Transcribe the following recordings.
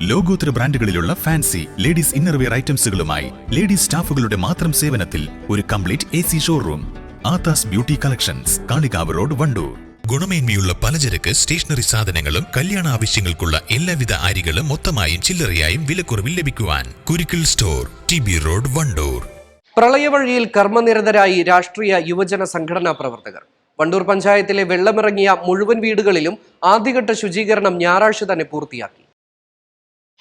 ലോകോത്തര ബ്രാൻഡുകളിലുള്ള fancy ladies innerwear ഐറ്റംസുകളുമായി ലേഡീസ് സ്റ്റാഫുകളുടെ മാത്രം സേവനത്തിൽ ഒരു complete AC showroom. Aathas beauty collections, Kalikavu road, Wandoor. ഗുണമേന്മയുള്ള പലചരക്ക്, സ്റ്റേഷനറി സാധനങ്ങളും കല്യാണ ആവശ്യങ്ങൾക്കുള്ള എല്ലാവിധ അരികളും മൊത്തമായും ചില്ലറയായും വിലക്കുറവിൽ ലഭിക്കുവാൻ കുരിക്കിൾ സ്റ്റോർ, TB റോഡ്, വണ്ടൂർ. പ്രളയവഴിയിൽ കർമ്മനിരതരായി രാഷ്ട്രീയ യുവജന സംഘടനാ പ്രവർത്തകർ. വണ്ടൂർ പഞ്ചായത്തിലെ വെള്ളമിറങ്ങിയ മുഴുവൻ വീടുകളിലും ആദ്യഘട്ട ശുചീകരണം ഞായറാഴ്ച തന്നെ പൂർത്തിയാക്കി.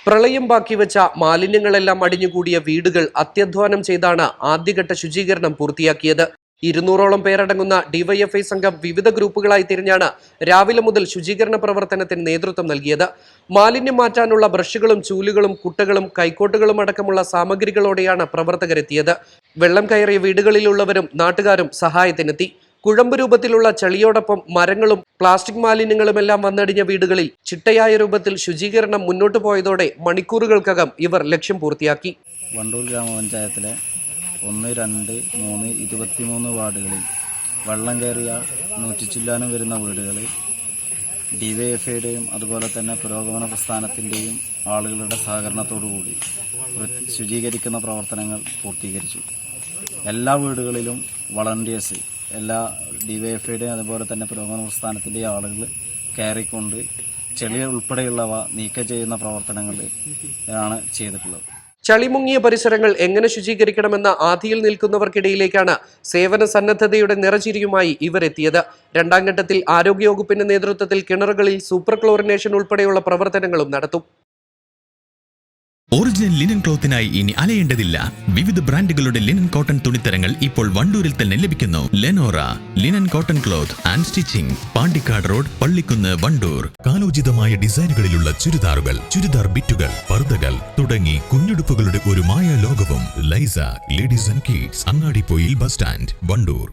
പ്രളയം ബാക്കിവെച്ച മാലിന്യങ്ങളെല്ലാം അടിഞ്ഞുകൂടിയ വീടുകൾ അത്യധ്വാനം ചെയ്താണ് ആദ്യഘട്ട ശുചീകരണം പൂർത്തിയാക്കിയത്. 200ഓളം പേരടങ്ങുന്ന ഡിവൈഎഫ്ഐ സംഘം വിവിധ ഗ്രൂപ്പുകളായി തിരിഞ്ഞാണ് രാവിലെ മുതൽ ശുചീകരണ പ്രവർത്തനത്തിന് നേതൃത്വം നൽകിയത്. മാലിന്യം മാറ്റാനുള്ള ബ്രഷുകളും ചൂലുകളും കുട്ടകളും കൈക്കോട്ടുകളും അടക്കമുള്ള സാമഗ്രികളോടെയാണ് പ്രവർത്തകരെത്തിയത്. വെള്ളം കയറിയ വീടുകളിലുള്ളവരും നാട്ടുകാരും സഹായത്തിനെത്തി. കുഴമ്പ് രൂപത്തിലുള്ള ചളിയോടൊപ്പം മരങ്ങളും പ്ലാസ്റ്റിക് മാലിന്യങ്ങളുമെല്ലാം വന്നടിഞ്ഞ വീടുകളിൽ ചിട്ടയായ രൂപത്തിൽ ശുചീകരണം മുന്നോട്ടു പോയതോടെ മണിക്കൂറുകൾക്കകം ഇവർ ലക്ഷ്യം പൂർത്തിയാക്കി. വണ്ടൂർ ഗ്രാമപഞ്ചായത്തിലെ 1, 2, 3, 23 വാർഡുകളിൽ വെള്ളം കയറിയ 100 ചില്ലാനും വരുന്ന വീടുകളിൽ ഡിവൈഎഫ്ഐയുടെയും അതുപോലെ തന്നെ പുരോഗമന പ്രസ്ഥാനത്തിൻ്റെയും ആളുകളുടെ സഹകരണത്തോടുകൂടി ശുചീകരിക്കുന്ന പ്രവർത്തനങ്ങൾ പൂർത്തീകരിച്ചു. എല്ലാ വീടുകളിലും വളണ്ടിയേഴ്സ്, എല്ലാ ഡിവൈഎഫ്ഐയുടെയും അതുപോലെ തന്നെ പുരോഗമന പ്രസ്ഥാനത്തിൻ്റെയും ആളുകൾ കയറിക്കൊണ്ട് ചെളി ഉൾപ്പെടെയുള്ളവ നീക്കം ചെയ്യുന്ന പ്രവർത്തനങ്ങൾ ആണ് ചെയ്തിട്ടുള്ളത്. ചളിമുങ്ങിയ പരിസരങ്ങൾ എങ്ങനെ ശുചീകരിക്കണമെന്ന ആധിയിൽ നിൽക്കുന്നവർക്കിടയിലേക്കാണ് സേവന സന്നദ്ധതയുടെ നിറചിരിയുമായി ഇവരെത്തിയത്. രണ്ടാം ഘട്ടത്തിൽ ആരോഗ്യവകുപ്പിന്റെ നേതൃത്വത്തിൽ കിണറുകളിൽ സൂപ്പർ ക്ലോറിനേഷൻ ഉൾപ്പെടെയുള്ള പ്രവർത്തനങ്ങളും നടത്തും. ഒറിജിനൽ ലിനൻ ക്ലോത്തിനായി ഇനി അലയേണ്ടതില്ല. വിവിധ ബ്രാൻഡുകളുടെ ലിനൻ കോട്ടൺ തുണിത്തരങ്ങൾ ഇപ്പോൾ വണ്ടൂരിൽ തന്നെ ലഭിക്കുന്നു. Lenora linen cotton cloth and stitching, Pandikkad road, Pallikkunnu, Wandoor. കാലോചിതമായ ഡിസൈനുകളിലുള്ള ചുരിദാറുകൾ, ചുരിദാർ ബിറ്റുകൾ, പർദ്ദകൾ തുടങ്ങി കുഞ്ഞുടുപ്പുകളുടെ ഒരു മായ ലോകവും. Laisa ladies and kids, Angadippoyil bus stand, Wandoor.